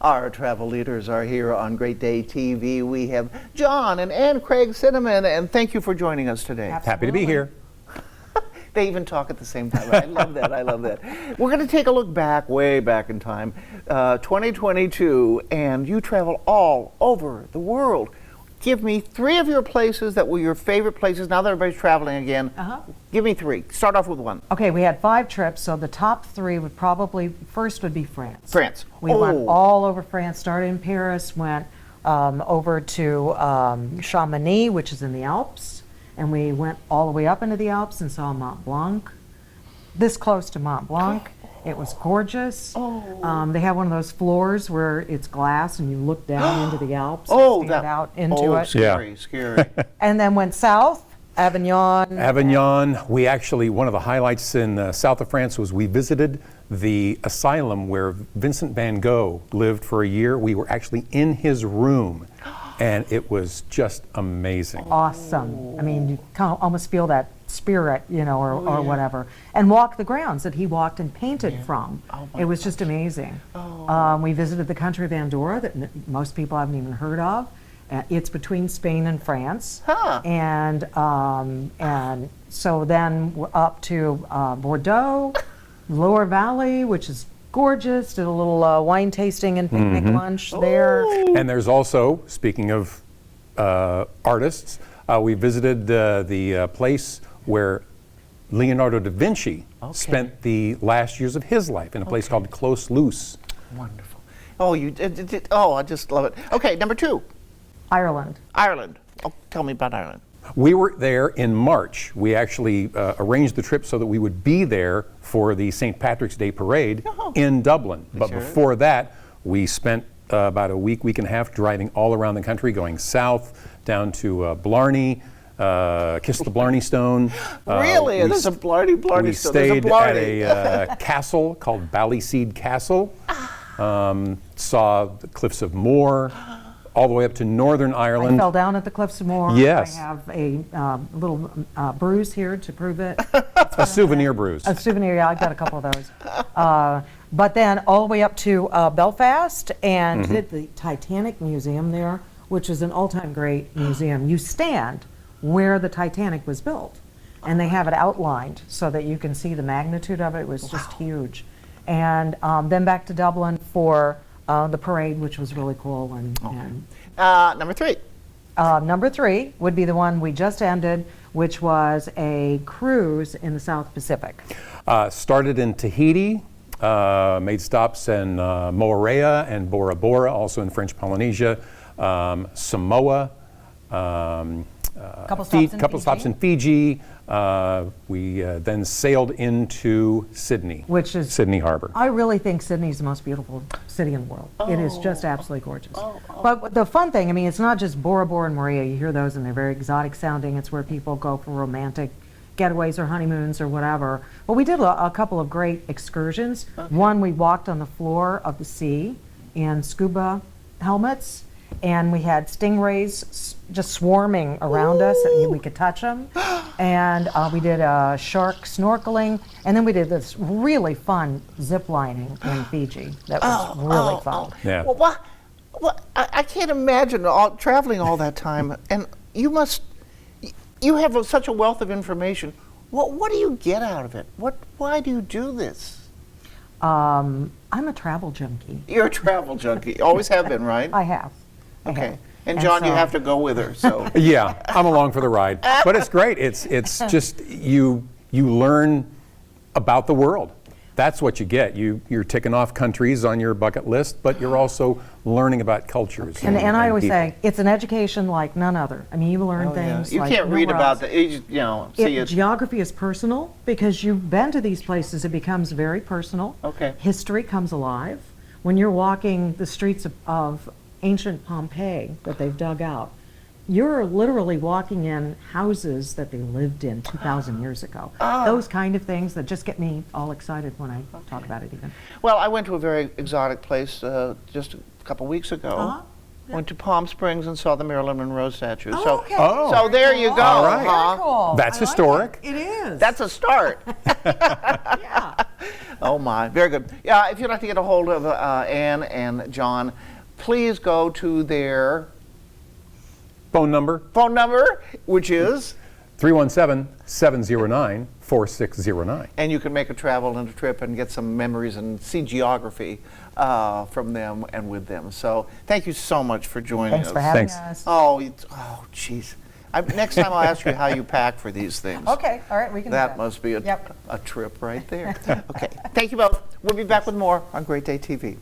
Our travel leaders are here on Great Day TV. We have John and Craig Cinnamon, and thank you for joining us today. Absolutely. Happy to be here. They even talk at the same time. I love that. I love that. We're going to take a look back, way back in time, 2022, and you travel all over the world. Give me 3 of your places that were your favorite places. Now that everybody's traveling again, give me 3. Start off with 1. Okay, we had 5 trips, so the top 3 would probably, first would be France. France. We went all over France, started in Paris, went over to Chamonix, which is in the Alps, and we went all the way up into the Alps and saw Mont Blanc, this close to Mont Blanc. It was gorgeous. They have one of those floors where it's glass and you look down into the Alps and stand out into it. Scary, scary. And then went south, Avignon. Avignon, we actually, one of the highlights in the south of France was we visited the asylum where Vincent van Gogh lived for a year. We were actually in his room, and it was just amazing. Awesome. I mean, you kind of almost feel that spirit, you know, or whatever. And walk the grounds that he walked and painted from. It was just amazing. We visited the country of Andorra that most people haven't even heard of. It's between Spain and France. And so then we're up to Bordeaux, Loire Valley, which is gorgeous. Did a little wine tasting and picnic lunch there. And there's also, speaking of artists, we visited the place where Leonardo da Vinci spent the last years of his life in a place called Clos Luce. Wonderful. Oh, you did. Oh, I just love it. Okay, number 2. Ireland. Ireland. Oh, tell me about Ireland. We were there in March. We actually arranged the trip so that we would be there for the St. Patrick's Day parade in Dublin. But before that, we spent about a week and a half driving all around the country, going south down to Blarney, kissed the Blarney Stone. Really? There's a Blarney Stone. We stayed at a castle called Ballyseed Castle, saw the Cliffs of Moher, all the way up to Northern Ireland. I fell down at the Cliffs of Moher. Yes. I have a little bruise here to prove it. A souvenir bruise. A souvenir, yeah, I've got a couple of those. But then all the way up to Belfast and did the Titanic Museum there, which is an all-time great museum. You stand where the Titanic was built, and they have it outlined so that you can see the magnitude of it. It was just huge. And then back to Dublin for the parade, which was really cool. And number 3. Number 3 would be the one we just ended, which was a cruise in the South Pacific. Started in Tahiti, made stops in Moorea and Bora Bora, also in French Polynesia, Samoa, couple stops in Fiji. We then sailed into Sydney, which is Sydney Harbor. I really think Sydney's the most beautiful city in the world. It is just absolutely gorgeous. But the fun thing, I mean, it's not just Bora Bora and Moorea. You hear those and they're very exotic sounding. It's where people go for romantic getaways or honeymoons or whatever. But we did a couple of great excursions. One, we walked on the floor of the sea in scuba helmets, and we had stingrays just swarming around us, and we could touch them. And we did shark snorkeling, and then we did this really fun zip lining in Fiji. That was really fun. Yeah. Well, I can't imagine traveling all that time, and you have such a wealth of information. What do you get out of it? Why do you do this? I'm a travel junkie. You're a travel junkie. Always have been, right? I have. Okay. And John, you have to go with her. So yeah, I'm along for the ride. But it's great. It's just you learn about the world. That's what you get. You're ticking off countries on your bucket list, but you're also learning about cultures. And I always say it's an education like none other. I mean, you learn things. You like can't read about else. see it. Geography is personal because you've been to these places. It becomes very personal. Okay. History comes alive when you're walking the streets of ancient Pompeii that they've dug out. You're literally walking in houses that they lived in 2,000 years ago. Those kind of things that just get me all excited when I talk about it even. Well, I went to a very exotic place just a couple weeks ago. Went to Palm Springs and saw the Marilyn Monroe statue. So there you go. All right. Very cool. That's historic. It is. That's a start. Yeah. Oh my, very good. Yeah, if you'd like to get a hold of Ann and John, please go to their Phone number, phone number, which is, 317-709-4609. and you can make a travel and a trip and get some memories and see geography from them and with them. So thank you so much for joining Thanks us. for having Thanks. us. Oh, jeez. Next time I'll ask you how you pack for these things. Okay, all right, we can do That that. must be Yep. a trip right there. Okay, thank you both. We'll be back with more on Great Day TV.